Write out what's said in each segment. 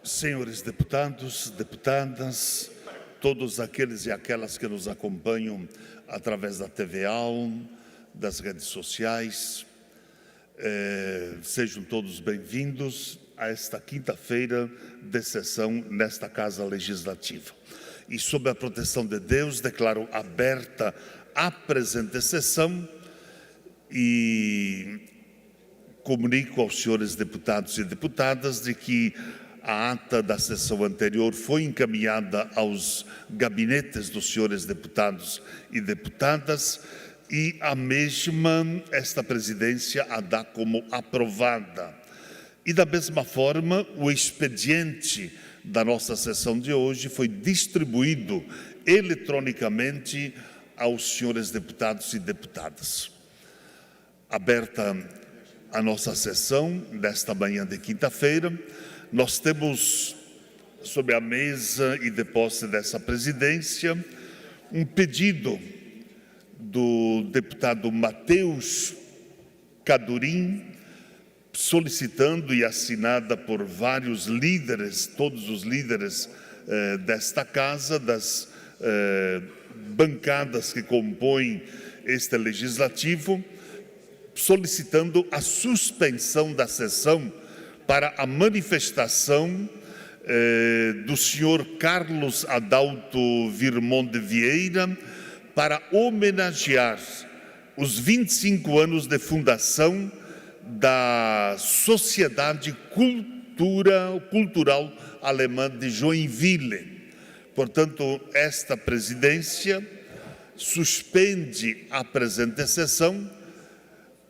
Senhores deputados, deputadas, todos aqueles e aquelas que nos acompanham através da TVA, das redes sociais, sejam todos bem-vindos a esta quinta-feira de sessão nesta Casa Legislativa. E, sob a proteção de Deus, declaro aberta a presente sessão e comunico aos senhores deputados e deputadas de que a ata da sessão anterior foi encaminhada aos gabinetes dos senhores deputados e deputadas e a mesma, esta presidência a dá como aprovada. E da mesma forma, o expediente da nossa sessão de hoje foi distribuído eletronicamente aos senhores deputados e deputadas. Aberta a nossa sessão desta manhã de quinta-feira, nós temos sobre a mesa e de posse dessa presidência um pedido do deputado Matheus Cadurim, solicitando e assinada por vários líderes, todos os líderes desta casa, das bancadas que compõem este legislativo, solicitando a suspensão da sessão para a manifestação do senhor Carlos Adalto Virmond de Vieira para homenagear os 25 anos de fundação da Sociedade Cultural Alemã de Joinville. Portanto, esta presidência suspende a presente sessão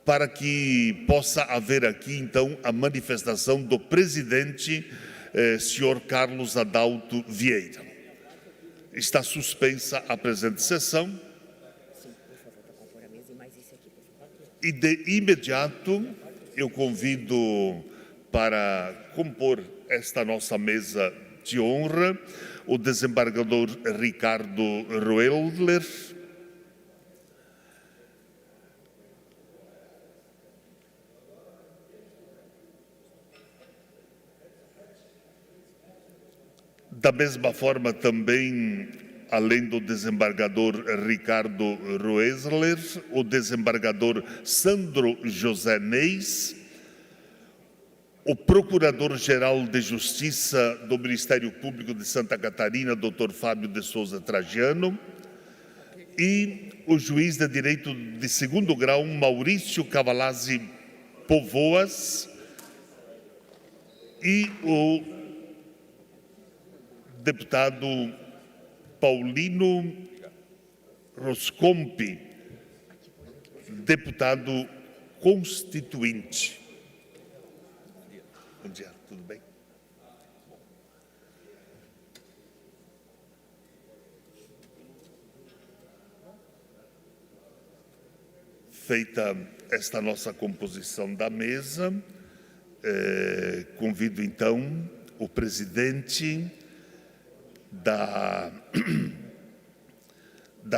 para que possa haver aqui, então, a manifestação do presidente, senhor Carlos Adalto Vieira. Está suspensa a presente sessão. E, de imediato, eu convido para compor esta nossa mesa de honra o desembargador Ricardo Roedler, da mesma forma também, além do desembargador Ricardo Roedler, o desembargador Sandro José Neis, o Procurador-Geral de Justiça do Ministério Público de Santa Catarina, Dr. Fábio de Souza Trajano, e o juiz de direito de segundo grau, Maurício Cavalazzi Povoas, e o deputado Paulino Roscompi, deputado constituinte. Bom dia, tudo bem? Feita esta nossa composição da mesa, convido então o presidente da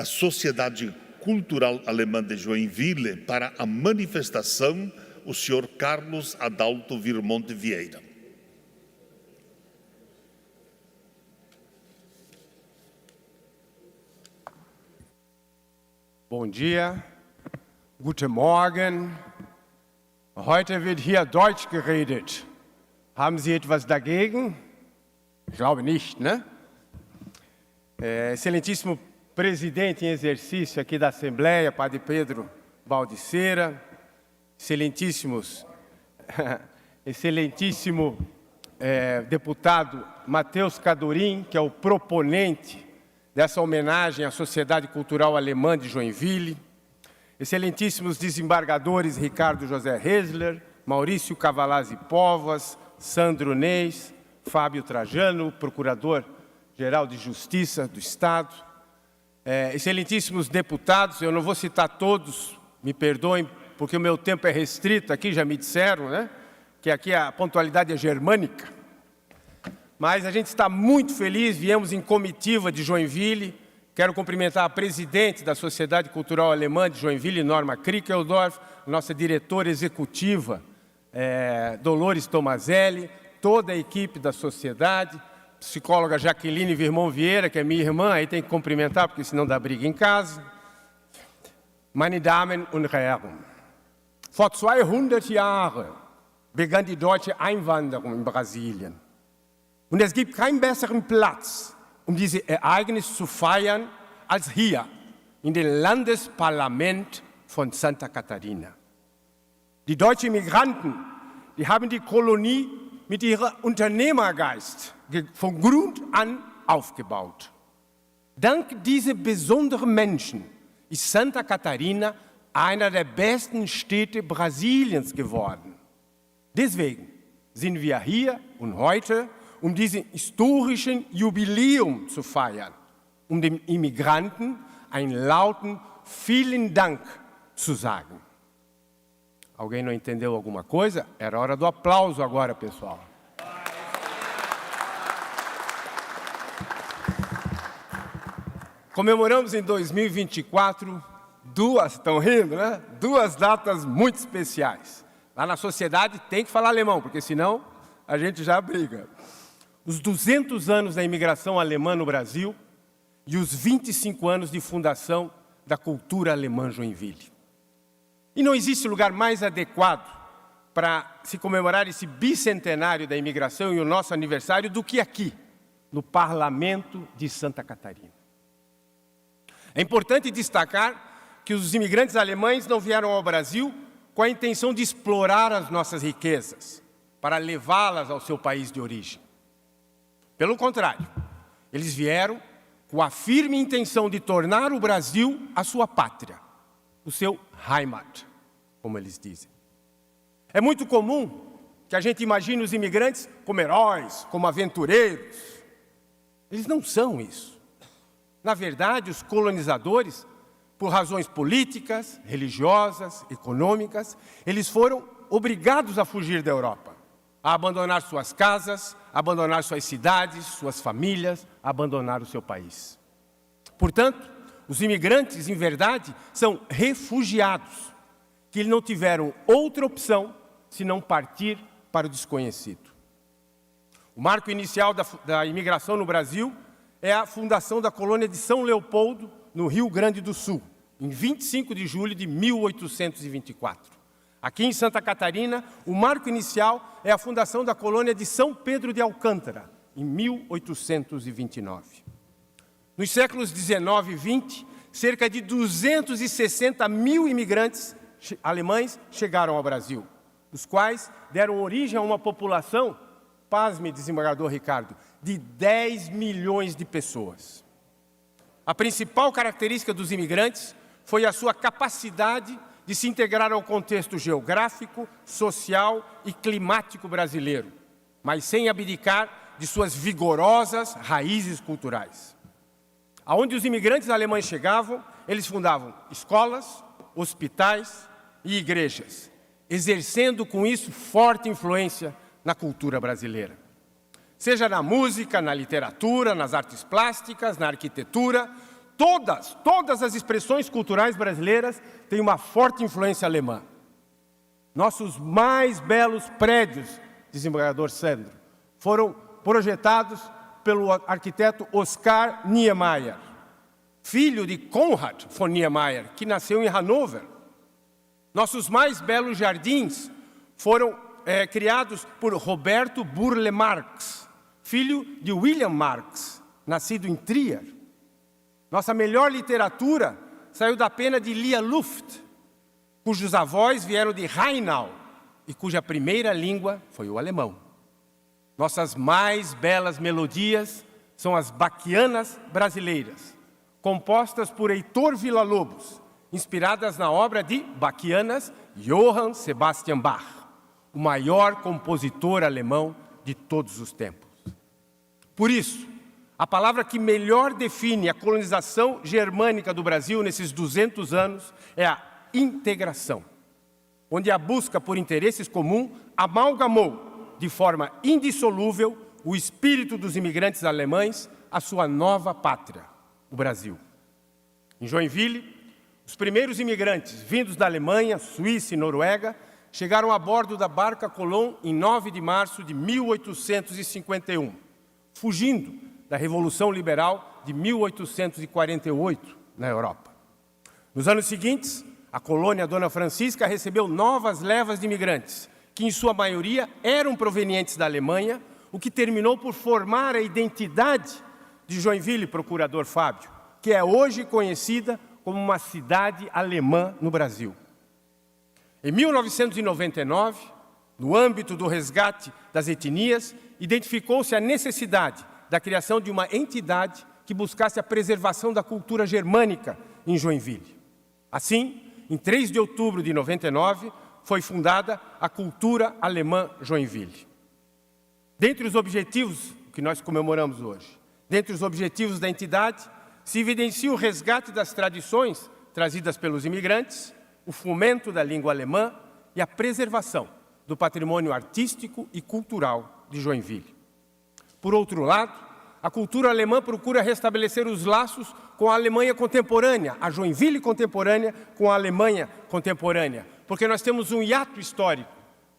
Sociedade Cultural Alemã de Joinville para a manifestação, o senhor Carlos Adalto Virmond de Vieira. Bom dia, guten Morgen. Heute wird hier Deutsch geredet. Haben Sie etwas dagegen? Ich glaube nicht, né? Excelentíssimo presidente em exercício aqui da Assembleia, Padre Pedro Baldiceira, excelentíssimo deputado Matheus Cadurim, que é o proponente dessa homenagem à Sociedade Cultural Alemã de Joinville, excelentíssimos desembargadores Ricardo José Roedler, Maurício Cavalazzi Povoas, Sandro Neis, Fábio Trajano, Procurador-Geral de Justiça do Estado, excelentíssimos deputados, eu não vou citar todos, me perdoem, porque o meu tempo é restrito, aqui já me disseram, né, que aqui a pontualidade é germânica, mas a gente está muito feliz, viemos em comitiva de Joinville, quero cumprimentar a presidente da Sociedade Cultural Alemã de Joinville, Norma Krickeldorf, nossa diretora executiva, Dolores Tomazelli, toda a equipe da sociedade, psicóloga Jaqueline Virmão Vieira, que é minha irmã, aí tem que cumprimentar, porque senão dá briga em casa. Meine Damen und Herren, vor 200 Jahren begann die deutsche Einwanderung in Brasilien. Und es gibt keinen besseren Platz, dieses Ereignis zu feiern, als hier, in dem Landesparlament von Santa Catarina. Die deutschen Migranten, die haben die Kolonie mit ihrem Unternehmergeist von Grund an aufgebaut. Dank dieser besonderen Menschen ist Santa Catarina einer der besten Städte Brasiliens geworden. Deswegen sind wir hier und heute, um diesen historischen Jubiläum zu feiern, um den Immigranten einen lauten Vielen Dank zu sagen. Alguém não entendeu alguma coisa? Era hora do aplauso agora, pessoal. Comemoramos em 2024 estão rindo, né? Duas datas muito especiais. Lá na sociedade tem que falar alemão, porque senão a gente já briga. Os 200 anos da imigração alemã no Brasil e os 25 anos de fundação da cultura alemã Joinville. E não existe lugar mais adequado para se comemorar esse bicentenário da imigração e o nosso aniversário do que aqui, no Parlamento de Santa Catarina. É importante destacar que os imigrantes alemães não vieram ao Brasil com a intenção de explorar as nossas riquezas, para levá-las ao seu país de origem. Pelo contrário, eles vieram com a firme intenção de tornar o Brasil a sua pátria, o seu Heimat, como eles dizem. É muito comum que a gente imagine os imigrantes como heróis, como aventureiros. Eles não são isso. Na verdade, os colonizadores, por razões políticas, religiosas, econômicas, eles foram obrigados a fugir da Europa, a abandonar suas casas, abandonar suas cidades, suas famílias, abandonar o seu país. Portanto, os imigrantes, em verdade, são refugiados, que não tiveram outra opção senão partir para o desconhecido. O marco inicial da imigração no Brasil é a fundação da colônia de São Leopoldo, no Rio Grande do Sul, em 25 de julho de 1824. Aqui em Santa Catarina, o marco inicial é a fundação da colônia de São Pedro de Alcântara, em 1829. Nos séculos 19 e 20, cerca de 260 mil imigrantes alemães chegaram ao Brasil, os quais deram origem a uma população, pasme, desembargador Ricardo, de 10 milhões de pessoas. A principal característica dos imigrantes foi a sua capacidade de se integrar ao contexto geográfico, social e climático brasileiro, mas sem abdicar de suas vigorosas raízes culturais. Aonde os imigrantes alemães chegavam, eles fundavam escolas, hospitais e igrejas, exercendo com isso forte influência na cultura brasileira. Seja na música, na literatura, nas artes plásticas, na arquitetura, todas as expressões culturais brasileiras têm uma forte influência alemã. Nossos mais belos prédios, desembargador Sandro, foram projetados pelo arquiteto Oskar Niemeyer, filho de Konrad von Niemeyer, que nasceu em Hannover. Nossos mais belos jardins foram criados por Roberto Burle Marx, filho de William Marx, nascido em Trier. Nossa melhor literatura saiu da pena de Lia Luft, cujos avós vieram de Rheinau e cuja primeira língua foi o alemão. Nossas mais belas melodias são as baquianas brasileiras, compostas por Heitor Villa-Lobos, inspiradas na obra de baquianas Johann Sebastian Bach, o maior compositor alemão de todos os tempos. Por isso, a palavra que melhor define a colonização germânica do Brasil nesses 200 anos é a integração, onde a busca por interesses comuns amalgamou de forma indissolúvel o espírito dos imigrantes alemães à sua nova pátria, o Brasil. Em Joinville, os primeiros imigrantes vindos da Alemanha, Suíça e Noruega chegaram a bordo da barca Colón em 9 de março de 1851, fugindo da Revolução Liberal de 1848 na Europa. Nos anos seguintes, a colônia Dona Francisca recebeu novas levas de imigrantes, que em sua maioria eram provenientes da Alemanha, o que terminou por formar a identidade de Joinville, procurador Fábio, que é hoje conhecida como uma cidade alemã no Brasil. Em 1999, no âmbito do resgate das etnias, identificou-se a necessidade da criação de uma entidade que buscasse a preservação da cultura germânica em Joinville. Assim, em 3 de outubro de 99, foi fundada a Cultura Alemã Joinville. Dentre os objetivos que nós comemoramos hoje, dentre os objetivos da entidade, se evidencia o resgate das tradições trazidas pelos imigrantes, o fomento da língua alemã e a preservação do patrimônio artístico e cultural de Joinville. Por outro lado, a cultura alemã procura restabelecer os laços com a Alemanha contemporânea, a Joinville contemporânea com a Alemanha contemporânea, porque nós temos um hiato histórico,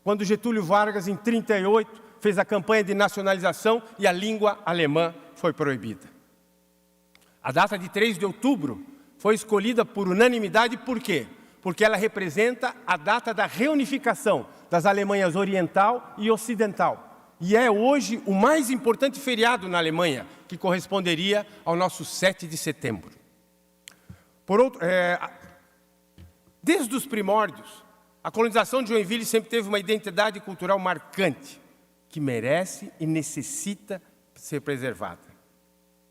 quando Getúlio Vargas, em 1938, fez a campanha de nacionalização e a língua alemã foi proibida. A data de 3 de outubro foi escolhida por unanimidade, por quê? Porque ela representa a data da reunificação das Alemanhas Oriental e Ocidental. E é hoje o mais importante feriado na Alemanha, que corresponderia ao nosso 7 de setembro. Desde os primórdios, a colonização de Joinville sempre teve uma identidade cultural marcante, que merece e necessita ser preservada.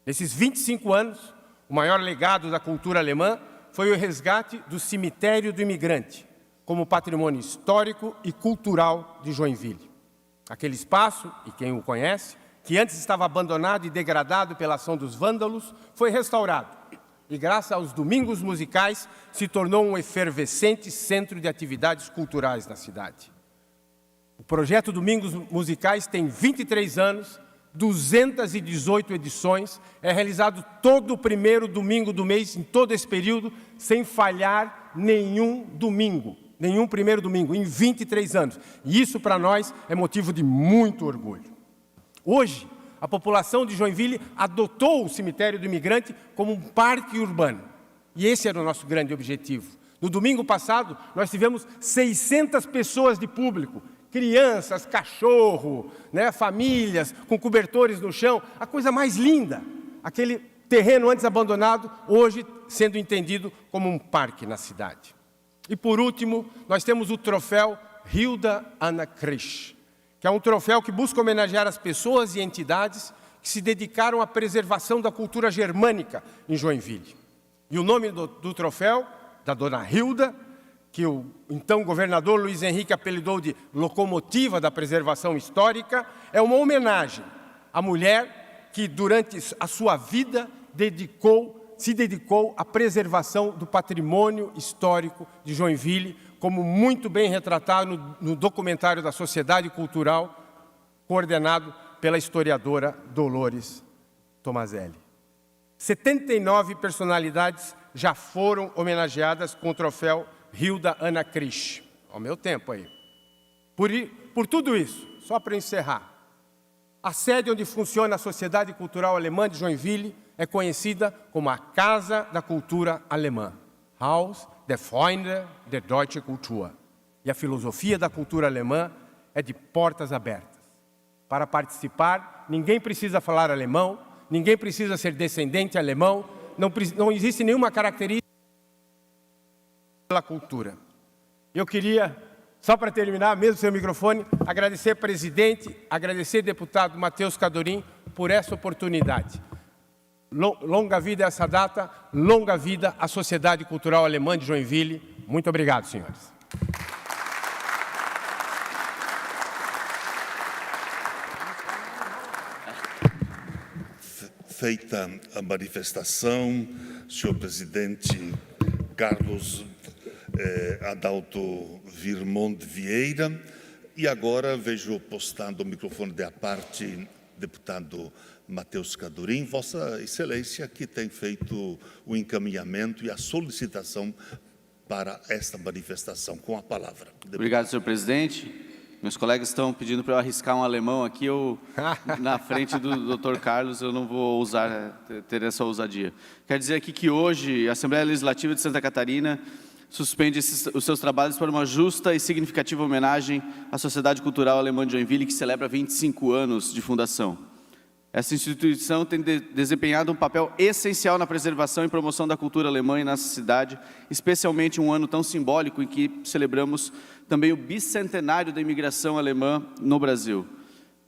Nesses 25 anos, o maior legado da cultura alemã foi o resgate do cemitério do imigrante, como patrimônio histórico e cultural de Joinville. Aquele espaço, e quem o conhece, que antes estava abandonado e degradado pela ação dos vândalos, foi restaurado e, graças aos domingos musicais, se tornou um efervescente centro de atividades culturais na cidade. O projeto Domingos Musicais tem 23 anos, 218 edições, é realizado todo o primeiro domingo do mês, em todo esse período, sem falhar nenhum domingo. Nenhum primeiro domingo, em 23 anos. E isso, para nós, é motivo de muito orgulho. Hoje, a população de Joinville adotou o cemitério do imigrante como um parque urbano. E esse era o nosso grande objetivo. No domingo passado, nós tivemos 600 pessoas de público, crianças, cachorro, famílias, com cobertores no chão, a coisa mais linda. Aquele terreno antes abandonado, hoje sendo entendido como um parque na cidade. E, por último, nós temos o troféu Hilda Anna Krisch, que é um troféu que busca homenagear as pessoas e entidades que se dedicaram à preservação da cultura germânica em Joinville. E o nome do troféu, da dona Hilda, que o então governador Luiz Henrique apelidou de locomotiva da preservação histórica, é uma homenagem à mulher que, durante a sua vida, se dedicou à preservação do patrimônio histórico de Joinville, como muito bem retratado no documentário da Sociedade Cultural, coordenado pela historiadora Dolores Tomazelli. 79 personalidades já foram homenageadas com o troféu Hilda Anna Krisch. Ao meu tempo aí. Por tudo isso, só para encerrar, a sede onde funciona a Sociedade Cultural Alemã de Joinville é conhecida como a Casa da Cultura Alemã, Haus der Freunde der Deutschen Kultur. E a filosofia da cultura alemã é de portas abertas. Para participar, ninguém precisa falar alemão, ninguém precisa ser descendente alemão, não existe nenhuma característica pela cultura. Eu queria, só para terminar, mesmo sem o microfone, agradecer presidente, agradecer deputado Matheus Cadorim por essa oportunidade. Longa vida a essa data, longa vida à Sociedade Cultural Alemã de Joinville. Muito obrigado, senhores. Feita a manifestação, senhor presidente Carlos Adalto Virmonte Vieira, e agora vejo postando o microfone de à parte deputado Matheus Cadorim, Vossa Excelência, que tem feito o encaminhamento e a solicitação para esta manifestação. Com a palavra. Obrigado, senhor presidente. Meus colegas estão pedindo para eu arriscar um alemão aqui, na frente do Dr. Carlos, eu não vou ter essa ousadia. Quero dizer aqui que hoje a Assembleia Legislativa de Santa Catarina suspende os seus trabalhos para uma justa e significativa homenagem à Sociedade Cultural Alemã de Joinville, que celebra 25 anos de fundação. Essa instituição tem desempenhado um papel essencial na preservação e promoção da cultura alemã em nossa cidade, especialmente em um ano tão simbólico em que celebramos também o bicentenário da imigração alemã no Brasil.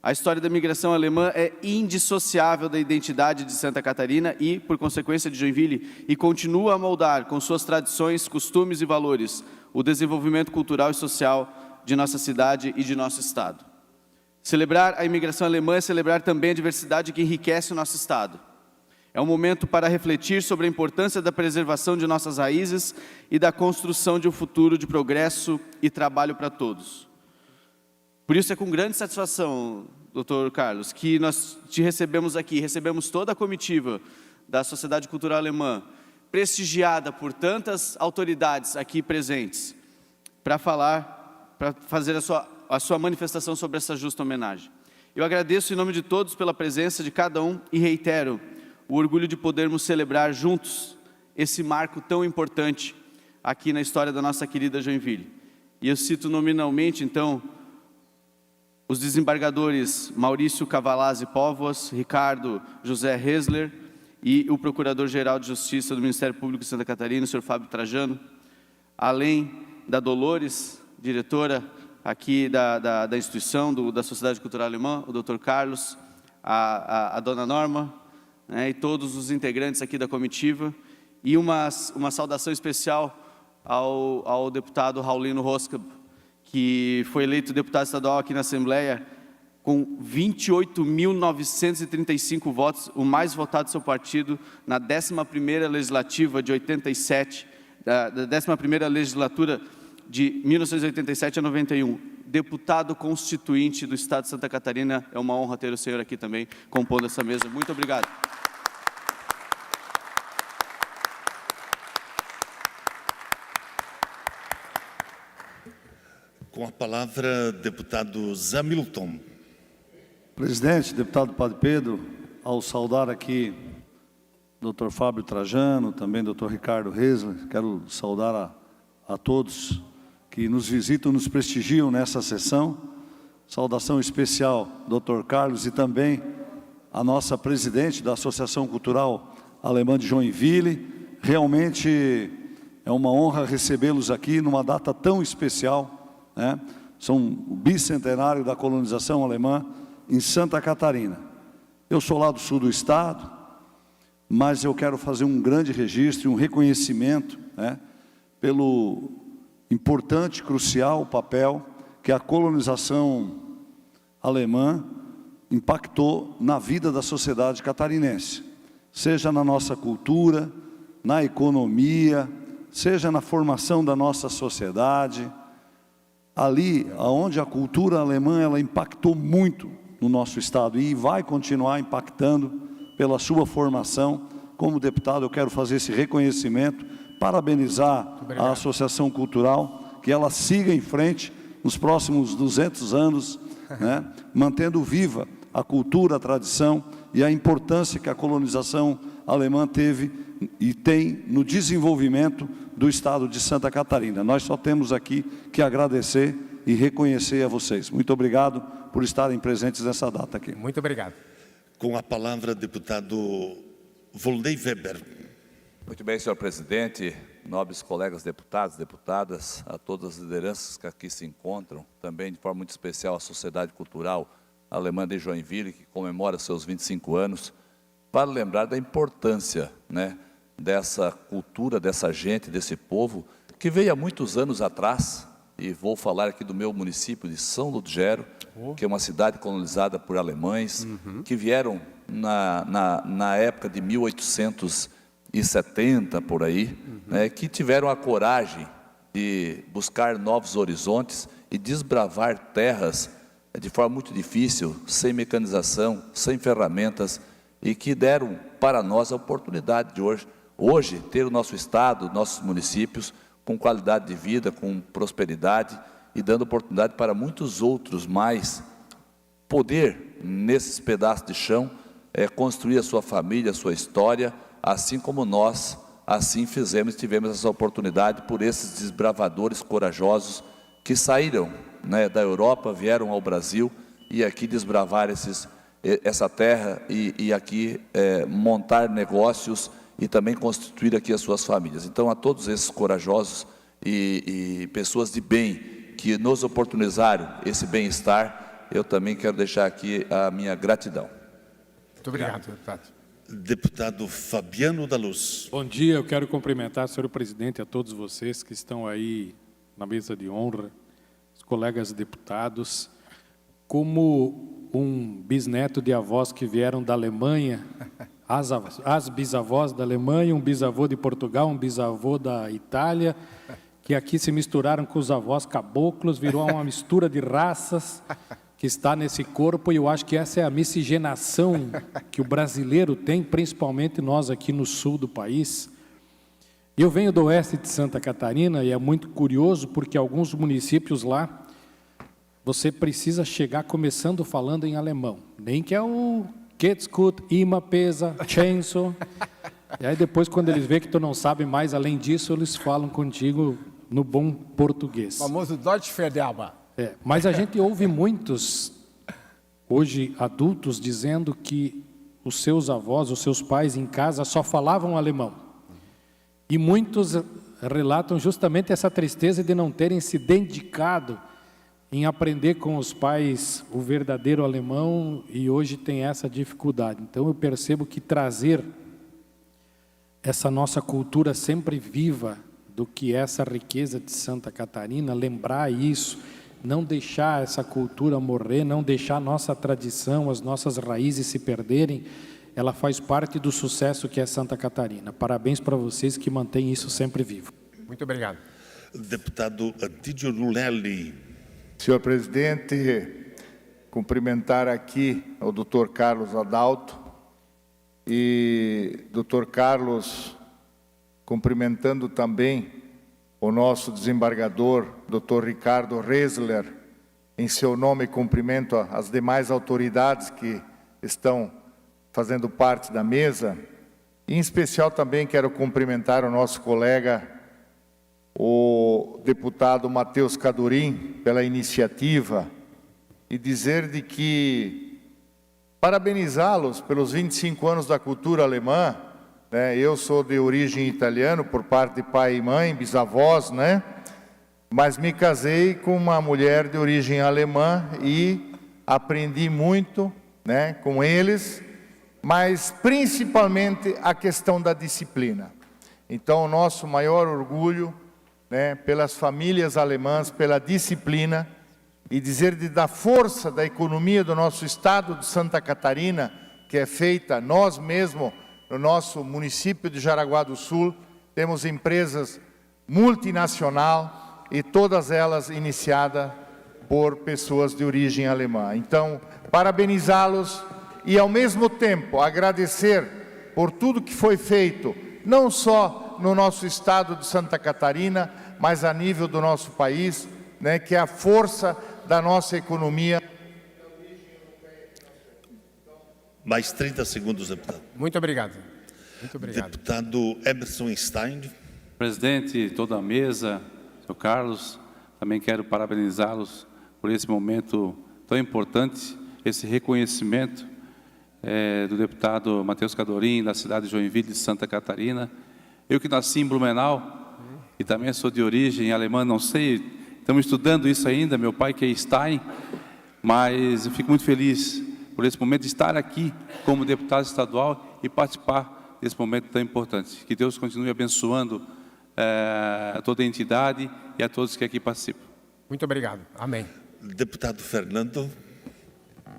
A história da imigração alemã é indissociável da identidade de Santa Catarina e, por consequência, de Joinville, e continua a moldar, com suas tradições, costumes e valores, o desenvolvimento cultural e social de nossa cidade e de nosso estado. Celebrar a imigração alemã é celebrar também a diversidade que enriquece o nosso estado. É um momento para refletir sobre a importância da preservação de nossas raízes e da construção de um futuro de progresso e trabalho para todos. Por isso é com grande satisfação, Dr. Carlos, que nós te recebemos aqui, recebemos toda a comitiva da Sociedade Cultural Alemã, prestigiada por tantas autoridades aqui presentes, para fazer a sua manifestação sobre essa justa homenagem. Eu agradeço em nome de todos pela presença de cada um e reitero o orgulho de podermos celebrar juntos esse marco tão importante aqui na história da nossa querida Joinville. E eu cito nominalmente, então, os desembargadores Maurício Cavalazzi Póvoas, Ricardo José Hesler e o Procurador-Geral de Justiça do Ministério Público de Santa Catarina, o senhor Fábio Trajano, além da Dolores, diretora aqui da instituição, da Sociedade Cultural Alemã, o Dr. Carlos, a dona Norma, né, e todos os integrantes aqui da comitiva, e uma saudação especial ao deputado Raulino Roskab, que foi eleito deputado estadual aqui na Assembleia com 28.935 votos, o mais votado do seu partido na 11ª legislativa de 87, da 11ª legislatura de 1987 a 91, deputado constituinte do Estado de Santa Catarina. É uma honra ter o senhor aqui também, compondo essa mesa. Muito obrigado. Com a palavra, deputado Zamilton. Presidente, deputado Padre Pedro, ao saudar aqui Dr. Fábio Trajano, também Dr. Ricardo Hesler, quero saudar a todos que nos visitam, nos prestigiam nessa sessão. Saudação especial, Dr. Carlos, e também a nossa presidente da Associação Cultural Alemã de Joinville. Realmente é uma honra recebê-los aqui numa data tão especial, né? São o bicentenário da colonização alemã em Santa Catarina. Eu sou lá do sul do estado, mas eu quero fazer um grande registro, um reconhecimento, né, pelo importante, crucial papel que a colonização alemã impactou na vida da sociedade catarinense, seja na nossa cultura, na economia, seja na formação da nossa sociedade. Ali, onde a cultura alemã ela impactou muito no nosso estado e vai continuar impactando pela sua formação. Como deputado, eu quero fazer esse reconhecimento, parabenizar a Associação Cultural, que ela siga em frente nos próximos 200 anos, né, mantendo viva a cultura, a tradição e a importância que a colonização alemã teve e tem no desenvolvimento do estado de Santa Catarina. Nós só temos aqui que agradecer e reconhecer a vocês. Muito obrigado por estarem presentes nessa data aqui. Muito obrigado. Com a palavra, deputado Volney Weber. Muito bem, senhor presidente, nobres colegas deputados, deputadas, a todas as lideranças que aqui se encontram, também de forma muito especial a Sociedade Cultural Alemã de Joinville, que comemora seus 25 anos, para lembrar da importância, né, dessa cultura, dessa gente, desse povo, que veio há muitos anos atrás, e vou falar aqui do meu município de São Ludgero, que é uma cidade colonizada por alemães, que vieram na época de 1870, por aí, né, que tiveram a coragem de buscar novos horizontes e desbravar terras de forma muito difícil, sem mecanização, sem ferramentas, e que deram para nós a oportunidade de hoje ter o nosso estado, nossos municípios, com qualidade de vida, com prosperidade e dando oportunidade para muitos outros mais poder, nesses pedaços de chão, construir a sua família, a sua história, assim como nós assim fizemos e tivemos essa oportunidade por esses desbravadores corajosos que saíram, né, da Europa, vieram ao Brasil e aqui desbravar essa terra e aqui montar negócios e também constituir aqui as suas famílias. Então, a todos esses corajosos e pessoas de bem que nos oportunizaram esse bem-estar, eu também quero deixar aqui a minha gratidão. Muito obrigado, deputado. Deputado Fabiano da Luz. Bom dia, eu quero cumprimentar, senhor presidente, a todos vocês que estão aí na mesa de honra, os colegas deputados. Como um bisneto de avós que vieram da Alemanha, as bisavós da Alemanha, um bisavô de Portugal, um bisavô da Itália, que aqui se misturaram com os avós caboclos, virou uma mistura de raças que está nesse corpo, e eu acho que essa é a miscigenação que o brasileiro tem, principalmente nós aqui no sul do país. Eu venho do oeste de Santa Catarina e é muito curioso porque alguns municípios lá, você precisa chegar começando falando em alemão, nem que é o Geht's gut, immer pesa, Chainsaw. E aí depois, quando eles veem que tu não sabe mais além disso, eles falam contigo no bom português. O famoso Deutsch Verderber. Mas a gente ouve muitos, hoje adultos, dizendo que os seus avós, os seus pais em casa só falavam alemão. E muitos relatam justamente essa tristeza de não terem se dedicado em aprender com os pais o verdadeiro alemão e hoje tem essa dificuldade. Então eu percebo que trazer essa nossa cultura sempre viva do que é essa riqueza de Santa Catarina, lembrar isso, não deixar essa cultura morrer, não deixar a nossa tradição, as nossas raízes se perderem, ela faz parte do sucesso que é Santa Catarina. Parabéns para vocês que mantêm isso sempre vivo. Muito obrigado. Deputado Antídio Lulelli. Senhor presidente, cumprimentar aqui o Dr. Carlos Adalto e Dr. Carlos, cumprimentando também o nosso desembargador, Dr. Ricardo Resler, em seu nome cumprimento as demais autoridades que estão fazendo parte da mesa. Em especial também quero cumprimentar o nosso colega, o deputado Matheus Cadorim, pela iniciativa e dizer de que parabenizá-los pelos 25 anos da cultura alemã. Eu sou de origem italiana, por parte de pai e mãe, bisavós, mas me casei com uma mulher de origem alemã e aprendi muito, com eles, mas principalmente a questão da disciplina. Então, o nosso maior orgulho, pelas famílias alemãs, pela disciplina, e dizer da força da economia do nosso estado de Santa Catarina, que é feita nós mesmos, no nosso município de Jaraguá do Sul, temos empresas multinacionais e todas elas iniciadas por pessoas de origem alemã. Então, parabenizá-los e, ao mesmo tempo, agradecer por tudo que foi feito, não só no nosso estado de Santa Catarina, mas a nível do nosso país, que é a força da nossa economia. Mais 30 segundos, deputado. Muito obrigado. Muito obrigado. Deputado Emerson Stein. Presidente, toda a mesa, senhor Carlos, também quero parabenizá-los por esse momento tão importante, esse reconhecimento do deputado Matheus Cadorim, da cidade de Joinville, de Santa Catarina. Eu que nasci em Blumenau, e também sou de origem alemã, não sei, estamos estudando isso ainda, meu pai que é Stein, mas eu fico muito feliz por esse momento de estar aqui como deputado estadual e participar desse momento tão importante. Que Deus continue abençoando toda a entidade e a todos que aqui participam. Muito obrigado. Amém. Deputado Fernando.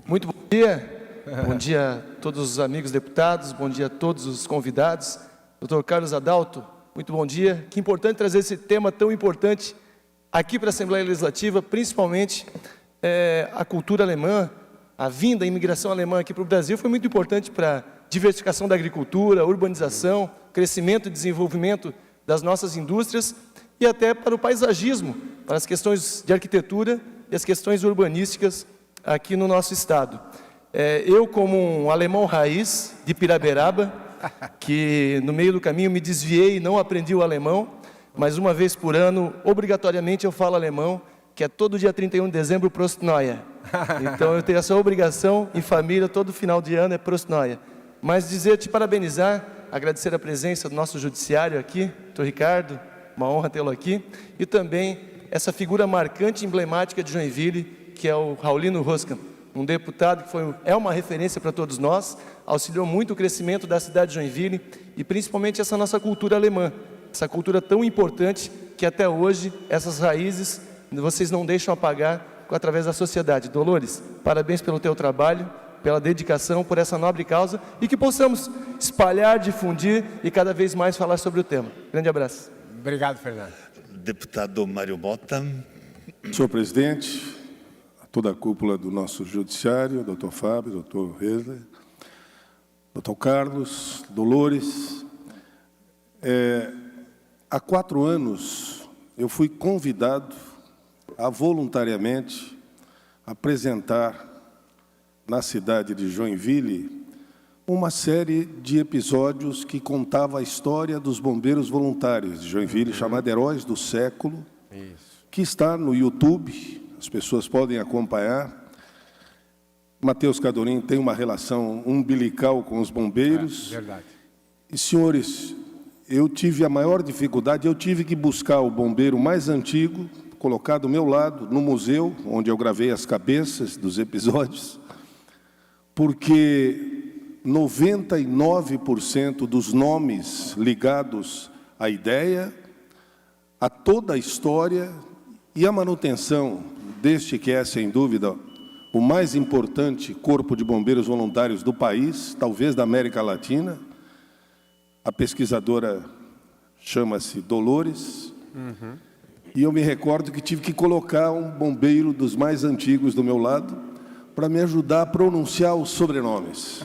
Muito bom dia. Bom dia a todos os amigos deputados, bom dia a todos os convidados. Dr. Carlos Adalto, muito bom dia. Que importante trazer esse tema tão importante aqui para a Assembleia Legislativa, principalmente a cultura alemã, a vinda, a imigração alemã aqui para o Brasil foi muito importante para a diversificação da agricultura, urbanização, crescimento e desenvolvimento das nossas indústrias e até para o paisagismo, para as questões de arquitetura e as questões urbanísticas aqui no nosso estado. Eu, como um alemão raiz de Piraberaba, que no meio do caminho me desviei e não aprendi o alemão, mas uma vez por ano, obrigatoriamente eu falo alemão, que é todo dia 31 de dezembro, Prost Neue. Então eu tenho essa obrigação em família, todo final de ano é Prost Neue. Mas te parabenizar, agradecer a presença do nosso judiciário aqui, doutor Ricardo, uma honra tê-lo aqui, e também essa figura marcante e emblemática de Joinville, que é o Raulino Roscan, um deputado que é uma referência para todos nós, auxiliou muito o crescimento da cidade de Joinville e principalmente essa nossa cultura alemã, essa cultura tão importante que até hoje essas raízes vocês não deixam apagar através da sociedade. Dolores, parabéns pelo teu trabalho, pela dedicação, por essa nobre causa e que possamos espalhar, difundir e cada vez mais falar sobre o tema. Grande abraço. Obrigado, Fernando. Deputado Mário Mota. Senhor presidente, a toda a cúpula do nosso judiciário, doutor Fábio, doutor Resler, doutor Carlos, Dolores, há 4 anos eu fui convidado a voluntariamente apresentar na cidade de Joinville uma série de episódios que contava a história dos bombeiros voluntários de Joinville, chamada Heróis do Século, que está no YouTube, as pessoas podem acompanhar. Matheus Cadorim tem uma relação umbilical com os bombeiros. Verdade. E, senhores, eu tive a maior dificuldade, eu tive que buscar o bombeiro mais antigo, colocar do meu lado, no museu, onde eu gravei as cabeças dos episódios, porque 99% dos nomes ligados à ideia, a toda a história e a manutenção deste que é, sem dúvida, o mais importante corpo de bombeiros voluntários do país, talvez da América Latina. A pesquisadora chama-se Dolores. E eu me recordo que tive que colocar um bombeiro dos mais antigos do meu lado para me ajudar a pronunciar os sobrenomes.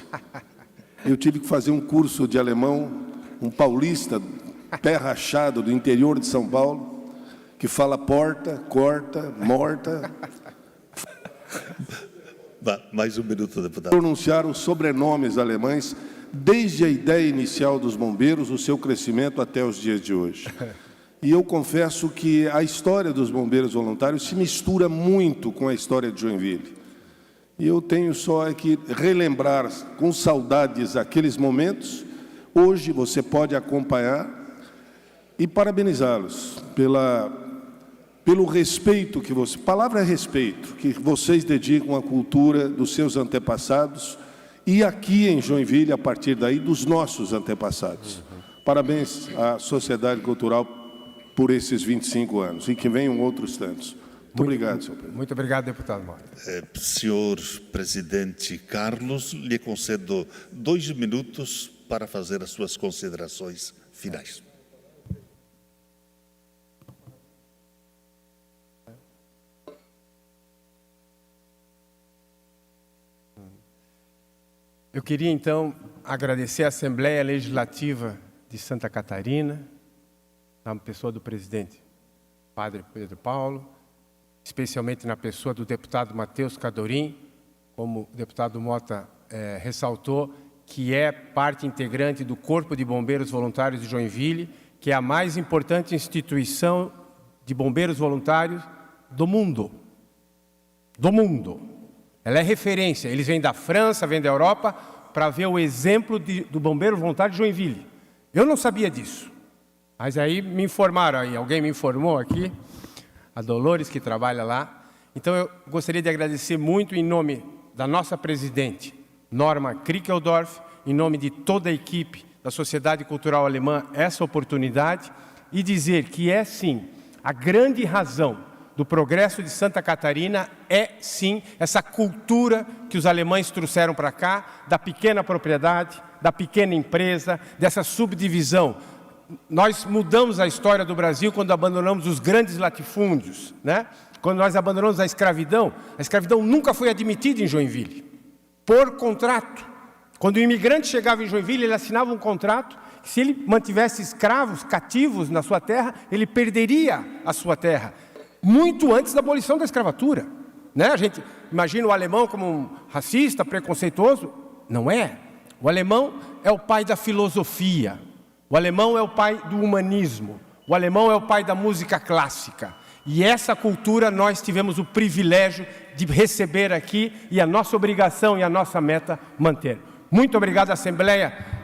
Eu tive que fazer um curso de alemão, um paulista, pé rachado, do interior de São Paulo, que fala porta, corta, morta. Mais um minuto, deputado. Pronunciar os sobrenomes alemães, desde a ideia inicial dos bombeiros, o seu crescimento até os dias de hoje. E eu confesso que a história dos bombeiros voluntários se mistura muito com a história de Joinville. E eu tenho só que relembrar com saudades aqueles momentos. Hoje você pode acompanhar e parabenizá-los pelo respeito que você... Palavra é respeito, que vocês dedicam à cultura dos seus antepassados e aqui em Joinville, a partir daí, dos nossos antepassados. Parabéns à Sociedade Cultural por esses 25 anos e que venham outros tantos. Muito obrigado, senhor presidente. Muito obrigado, deputado Mota. Senhor presidente Carlos, lhe concedo 2 minutos para fazer as suas considerações finais. Eu queria, então, agradecer à Assembleia Legislativa de Santa Catarina, na pessoa do presidente Padre Pedro Paulo, especialmente na pessoa do deputado Matheus Cadorim, como o deputado Mota ressaltou, que é parte integrante do Corpo de Bombeiros Voluntários de Joinville, que é a mais importante instituição de bombeiros voluntários do mundo. Do mundo. Ela é referência. Eles vêm da França, vêm da Europa, para ver o exemplo do bombeiro voluntário de Joinville. Eu não sabia disso. Mas aí me informaram, aí alguém me informou aqui, a Dolores, que trabalha lá. Então, eu gostaria de agradecer muito em nome da nossa presidente, Norma Krickeldorf, em nome de toda a equipe da Sociedade Cultural Alemã, essa oportunidade, e dizer que é, sim, a grande razão do progresso de Santa Catarina é, sim, essa cultura que os alemães trouxeram para cá, da pequena propriedade, da pequena empresa, dessa subdivisão. Nós mudamos a história do Brasil quando abandonamos os grandes latifúndios, né? Quando nós abandonamos a escravidão nunca foi admitida em Joinville, por contrato. Quando o imigrante chegava em Joinville, ele assinava um contrato que Se ele mantivesse escravos, cativos na sua terra, ele perderia a sua terra, muito antes da abolição da escravatura. Né? A gente imagina o alemão como um racista, preconceituoso. Não é. O alemão é o pai da filosofia. O alemão é o pai do humanismo. O alemão é o pai da música clássica. E essa cultura nós tivemos o privilégio de receber aqui e a nossa obrigação e a nossa meta manter. Muito obrigado à Assembleia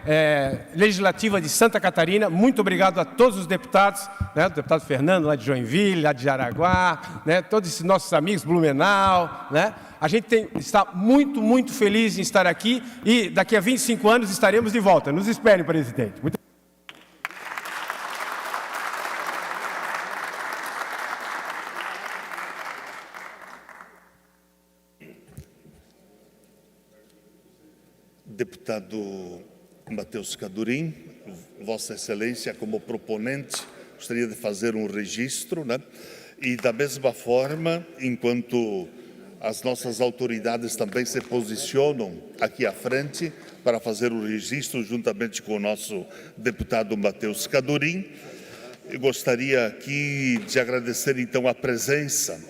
Legislativa de Santa Catarina, muito obrigado a todos os deputados, né, o deputado Fernando lá de Joinville, lá de Jaraguá, né, todos esses nossos amigos, Blumenau, né, a gente está muito, muito feliz em estar aqui e daqui a 25 anos estaremos de volta. Nos esperem, presidente. Muito... Deputado Matheus Cadurim, Vossa Excelência, como proponente, gostaria de fazer um registro, né? E da mesma forma, enquanto as nossas autoridades também se posicionam aqui à frente para fazer o registro juntamente com o nosso deputado Matheus Cadurim, eu gostaria aqui de agradecer então a presença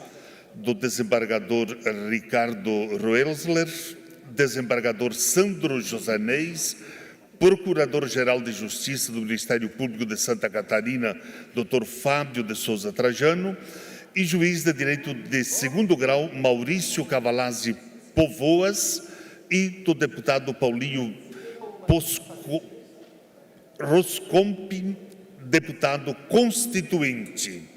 do desembargador Ricardo Roelsler, desembargador Sandro Josanês, Procurador-Geral de Justiça do Ministério Público de Santa Catarina, Dr. Fábio de Souza Trajano, e juiz de direito de segundo grau, Maurício Cavalazzi Povoas, e do deputado Paulinho Roscompi, deputado constituinte.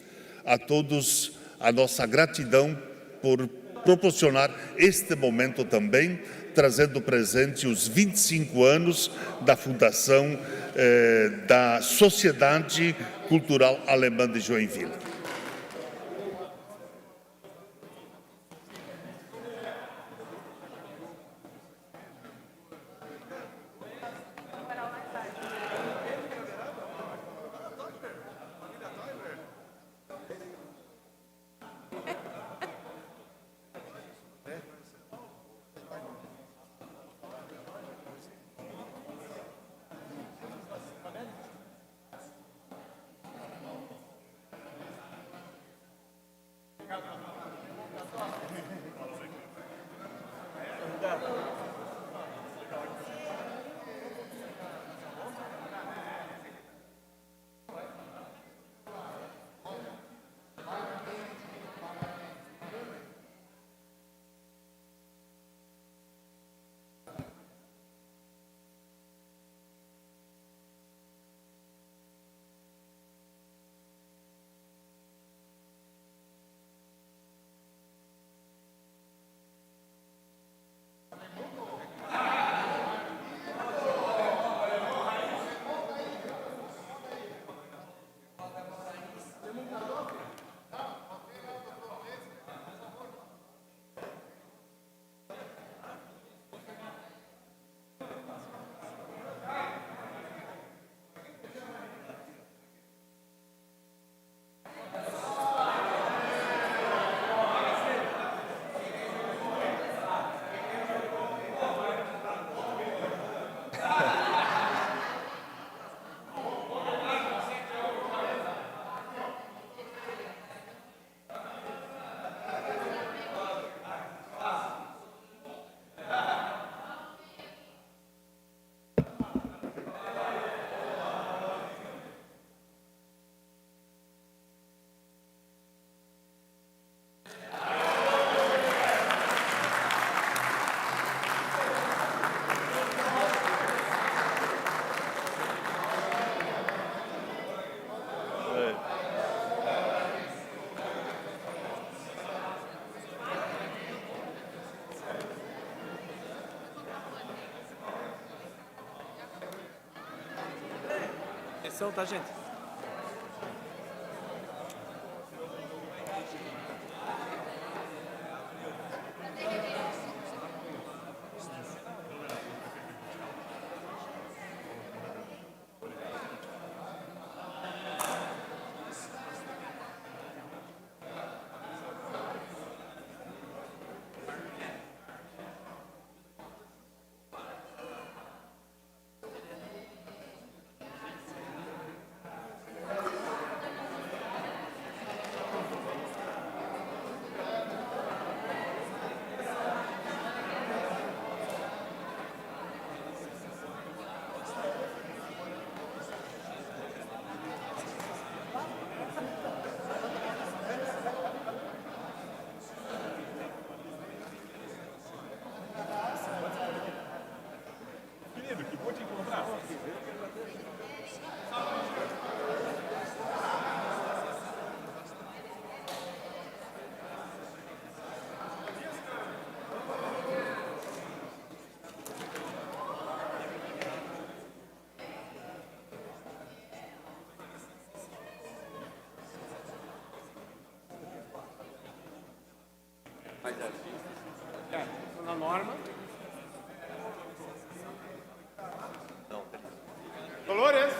A todos a nossa gratidão por proporcionar este momento também, trazendo presente os 25 anos da fundação da Sociedade Cultural Alemã de Joinville. Atenção, tá, gente? Norma. Dolores.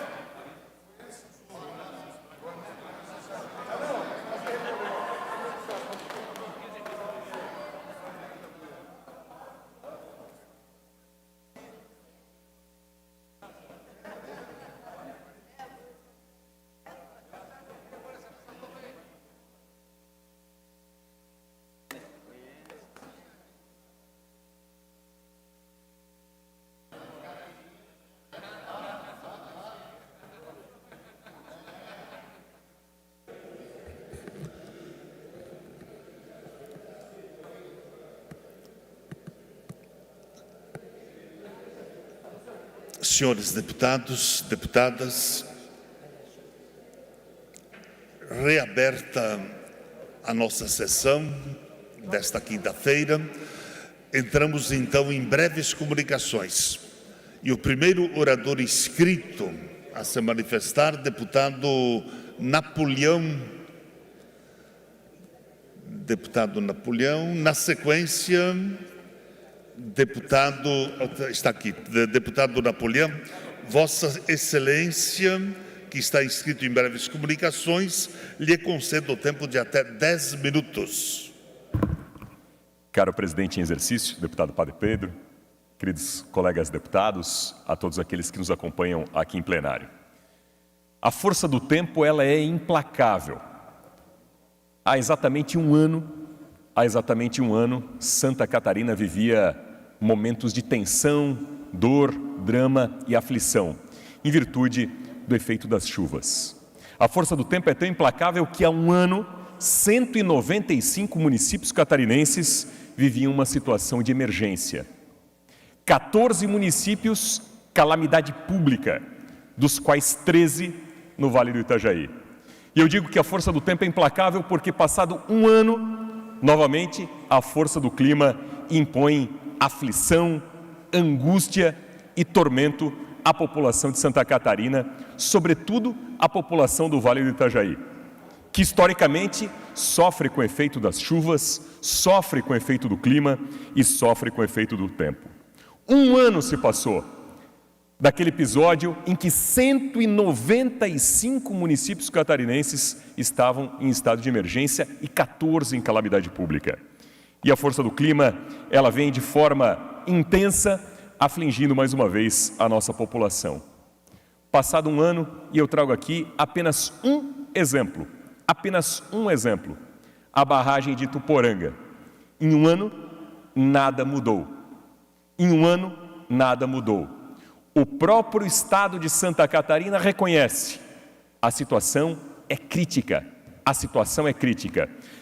Senhores deputados, deputadas, reaberta a nossa sessão desta quinta-feira, entramos então em breves comunicações. E o primeiro orador inscrito a se manifestar, deputado Napoleão. Deputado Napoleão, na sequência... Deputado, está aqui, deputado Napoleão, Vossa Excelência, que está inscrito em breves comunicações, lhe concedo o tempo de até 10 minutos. Caro presidente em exercício, deputado Padre Pedro, queridos colegas deputados, a todos aqueles que nos acompanham aqui em plenário. A força do tempo, ela é implacável. Há exatamente um ano, Santa Catarina vivia momentos de tensão, dor, drama e aflição, em virtude do efeito das chuvas. A força do tempo é tão implacável que há um ano, 195 municípios catarinenses viviam uma situação de emergência. 14 municípios, calamidade pública, dos quais 13 no Vale do Itajaí. E eu digo que a força do tempo é implacável porque, passado um ano, novamente, a força do clima impõe aflição, angústia e tormento à população de Santa Catarina, sobretudo a população do Vale do Itajaí, que historicamente sofre com o efeito das chuvas, sofre com o efeito do clima e sofre com o efeito do tempo. Um ano se passou daquele episódio em que 195 municípios catarinenses estavam em estado de emergência e 14 em calamidade pública. E a força do clima, ela vem de forma intensa, afligindo mais uma vez a nossa população. Passado um ano, e eu trago aqui apenas um exemplo, a barragem de Ituporanga. Em um ano, nada mudou. O próprio estado de Santa Catarina reconhece: a situação é crítica.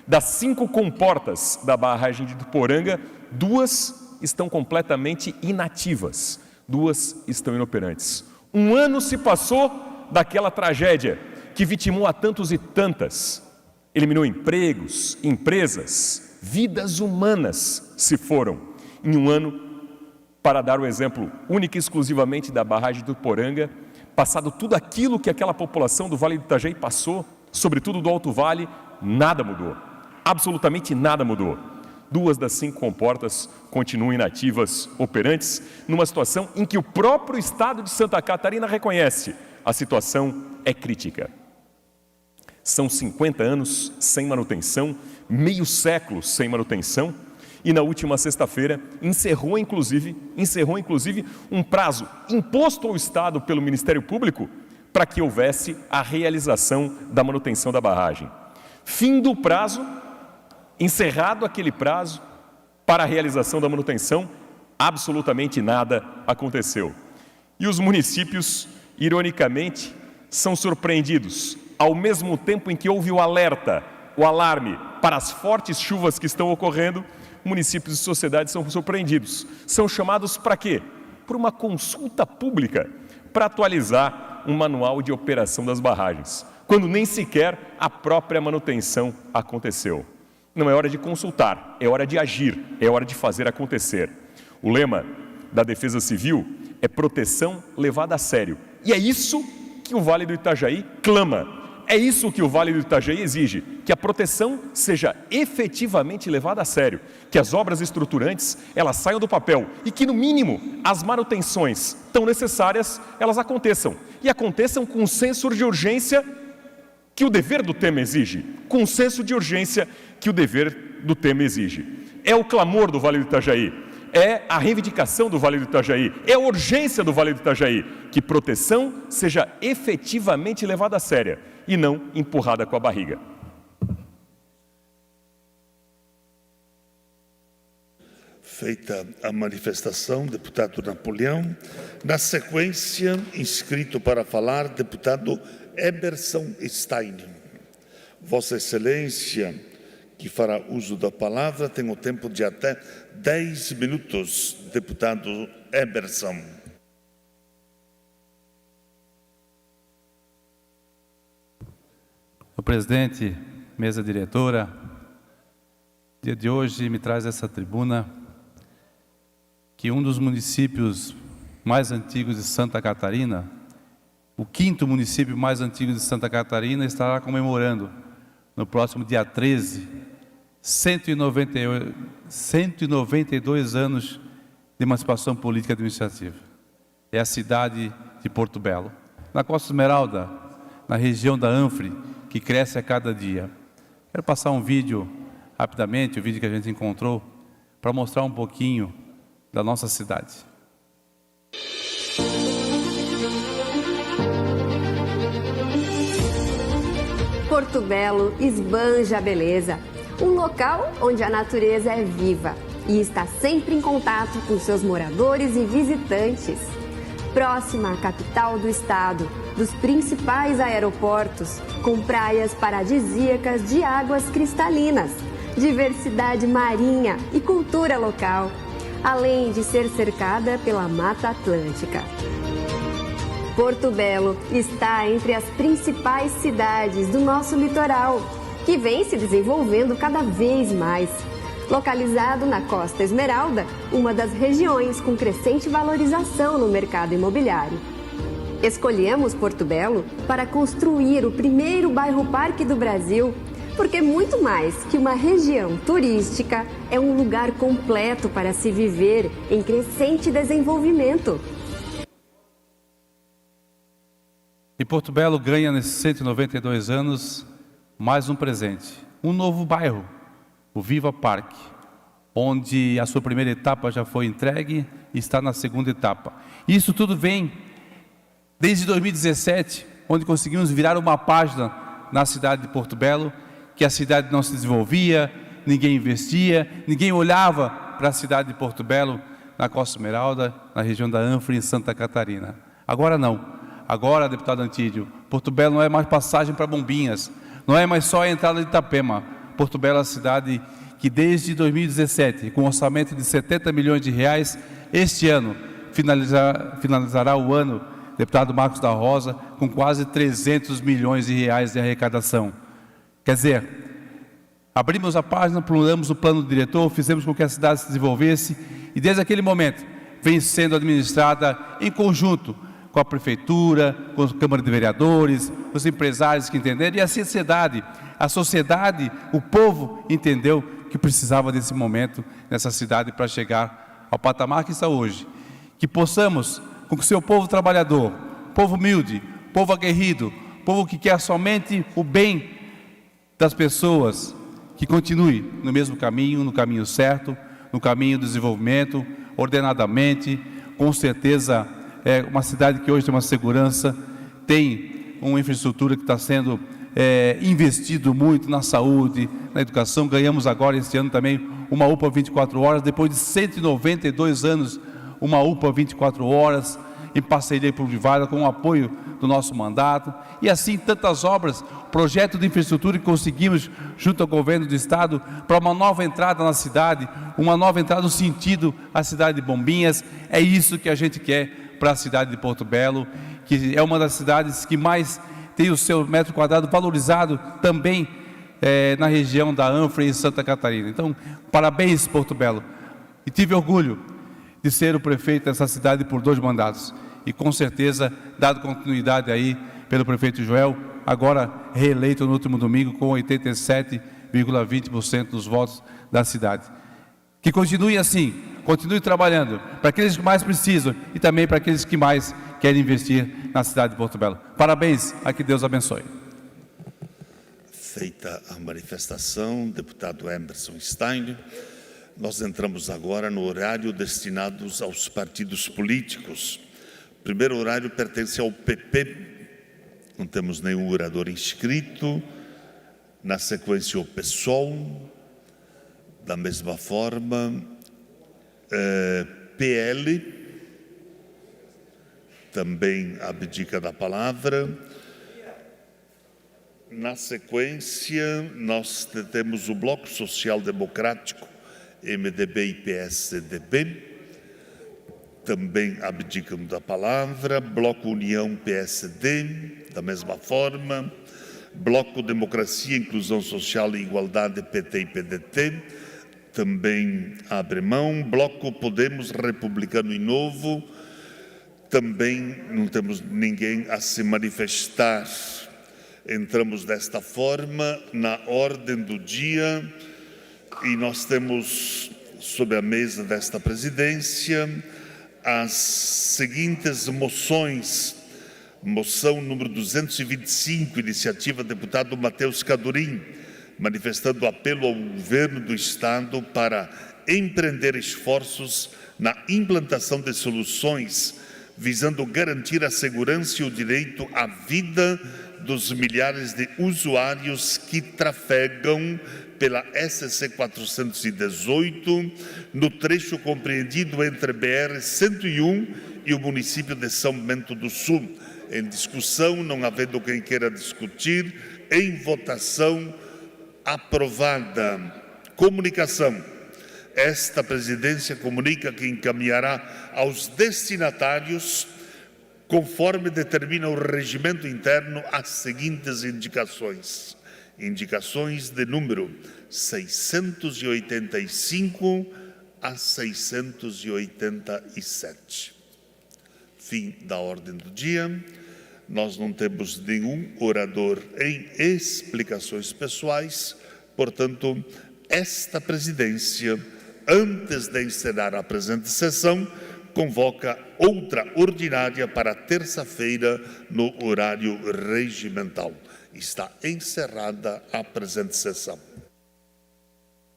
Das 5 comportas da barragem de Ituporanga, 2 estão completamente inativas, 2 estão inoperantes. Um ano se passou daquela tragédia que vitimou a tantos e tantas, eliminou empregos, empresas, vidas humanas se foram. Em um ano, para dar o exemplo único e exclusivamente da barragem do Ituporanga, passado tudo aquilo que aquela população do Vale do Itajaí passou, sobretudo do Alto Vale, nada mudou. Absolutamente nada mudou. 2 das 5 comportas continuam inativas, operantes, numa situação em que o próprio estado de Santa Catarina reconhece: a situação é crítica. São 50 anos sem manutenção, meio século sem manutenção, e na última sexta-feira encerrou inclusive um prazo imposto ao Estado pelo Ministério Público para que houvesse a realização da manutenção da barragem. Fim do prazo, encerrado aquele prazo para a realização da manutenção, absolutamente nada aconteceu. E os municípios, ironicamente, são surpreendidos. Ao mesmo tempo em que houve o alarme para as fortes chuvas que estão ocorrendo, municípios e sociedades são surpreendidos. São chamados para quê? Por uma consulta pública para atualizar um manual de operação das barragens, quando nem sequer a própria manutenção aconteceu. Não é hora de consultar, é hora de agir, é hora de fazer acontecer. O lema da Defesa Civil é proteção levada a sério. E é isso que o Vale do Itajaí clama. É isso que o Vale do Itajaí exige, que a proteção seja efetivamente levada a sério, que as obras estruturantes elas saiam do papel e que, no mínimo, as manutenções tão necessárias elas aconteçam. E aconteçam com o senso de urgência que o dever do tema exige, com o senso de urgência que o dever do tema exige. É o clamor do Vale do Itajaí, é a reivindicação do Vale do Itajaí, é a urgência do Vale do Itajaí, que proteção seja efetivamente levada a sério e não empurrada com a barriga. Feita a manifestação, deputado Napoleão. Na sequência, inscrito para falar, deputado Emerson Stein. Vossa Excelência, que fará uso da palavra, tem o tempo de até 10 minutos, deputado Emerson. O presidente, mesa diretora, dia de hoje me traz essa tribuna que um dos municípios mais antigos de Santa Catarina, o 5º município mais antigo de Santa Catarina, estará comemorando no próximo dia 13, 192 anos de emancipação política e administrativa. É a cidade de Porto Belo, na Costa Esmeralda, na região da Anfre, que cresce a cada dia. Quero passar um vídeo, rapidamente, o vídeo que a gente encontrou, para mostrar um pouquinho da nossa cidade. Porto Belo esbanja a beleza, um local onde a natureza é viva e está sempre em contato com seus moradores e visitantes. Próxima à capital do estado, dos principais aeroportos, com praias paradisíacas de águas cristalinas, diversidade marinha e cultura local, além de ser cercada pela Mata Atlântica. Porto Belo está entre as principais cidades do nosso litoral, que vem se desenvolvendo cada vez mais. Localizado na Costa Esmeralda, uma das regiões com crescente valorização no mercado imobiliário. Escolhemos Porto Belo para construir o primeiro bairro-parque do Brasil, porque muito mais que uma região turística, é um lugar completo para se viver em crescente desenvolvimento. E Porto Belo ganha, nesses 192 anos, mais um presente. Um novo bairro, o Viva Parque, onde a sua primeira etapa já foi entregue e está na segunda etapa. Isso tudo vem desde 2017, onde conseguimos virar uma página na cidade de Porto Belo, que a cidade não se desenvolvia, ninguém investia, ninguém olhava para a cidade de Porto Belo, na Costa Esmeralda, na região da Anfre, em Santa Catarina. Agora não. Agora, deputado Antídio, Porto Belo não é mais passagem para Bombinhas, não é mais só a entrada de Itapema. Porto Belo é a cidade que desde 2017, com um orçamento de 70 milhões de reais, este ano finalizará o ano, deputado Marcos da Rosa, com quase 300 milhões de reais de arrecadação. Quer dizer, abrimos a página, pluramos o plano diretor, fizemos com que a cidade se desenvolvesse e desde aquele momento vem sendo administrada em conjunto com a prefeitura, com a Câmara de Vereadores, os empresários que entenderam e a sociedade, o povo entendeu que precisava desse momento nessa cidade para chegar ao patamar que está hoje. Que possamos, com o seu povo trabalhador, povo humilde, povo aguerrido, povo que quer somente o bem das pessoas, que continue no mesmo caminho, no caminho certo, no caminho do desenvolvimento, ordenadamente, com certeza. É uma cidade que hoje tem uma segurança, tem uma infraestrutura que está sendo investido muito na saúde, na educação. Ganhamos agora, este ano também, uma UPA 24 horas, depois de 192 anos, uma UPA 24 horas, em parceria público-privada, com o apoio do nosso mandato. E assim, tantas obras, projeto de infraestrutura que conseguimos, junto ao governo do estado, para uma nova entrada na cidade, uma nova entrada no sentido a cidade de Bombinhas. É isso que a gente quer para a cidade de Porto Belo, que é uma das cidades que mais tem o seu metro quadrado valorizado também na região da Anfre e Santa Catarina. Então, parabéns, Porto Belo. E tive orgulho de ser o prefeito dessa cidade por 2 mandatos. E com certeza, dado continuidade aí pelo prefeito Joel, agora reeleito no último domingo com 87,20% dos votos da cidade. Que continue assim, continue trabalhando para aqueles que mais precisam e também para aqueles que mais querem investir na cidade de Porto Belo. Parabéns, a que Deus abençoe. Feita a manifestação, deputado Emerson Stein, nós entramos agora no horário destinado aos partidos políticos. O primeiro horário pertence ao PP, não temos nenhum orador inscrito. Na sequência, o PSOL, da mesma forma, PL, também abdica da palavra. Na sequência, nós temos o Bloco Social Democrático, MDB e PSDB, também abdicam da palavra. Bloco União PSD, da mesma forma. Bloco Democracia, Inclusão Social e Igualdade, PT e PDT, também abre mão. Bloco Podemos, Republicano e Novo, também não temos ninguém a se manifestar. Entramos desta forma na ordem do dia e nós temos sob a mesa desta presidência as seguintes moções. Moção número 225, iniciativa do deputado Matheus Cadorim, manifestando apelo ao governo do Estado para empreender esforços na implantação de soluções visando garantir a segurança e o direito à vida dos milhares de usuários que trafegam pela SC 418 no trecho compreendido entre BR-101 e o município de São Bento do Sul. Em discussão, não havendo quem queira discutir, em votação, aprovada. Comunicação. Esta presidência comunica que encaminhará aos destinatários, conforme determina o regimento interno, as seguintes indicações. Indicações de número 685 a 687. Fim da ordem do dia. Nós não temos nenhum orador em explicações pessoais, portanto, esta presidência, antes de encerrar a presente sessão, convoca outra ordinária para terça-feira no horário regimental. Está encerrada a presente sessão.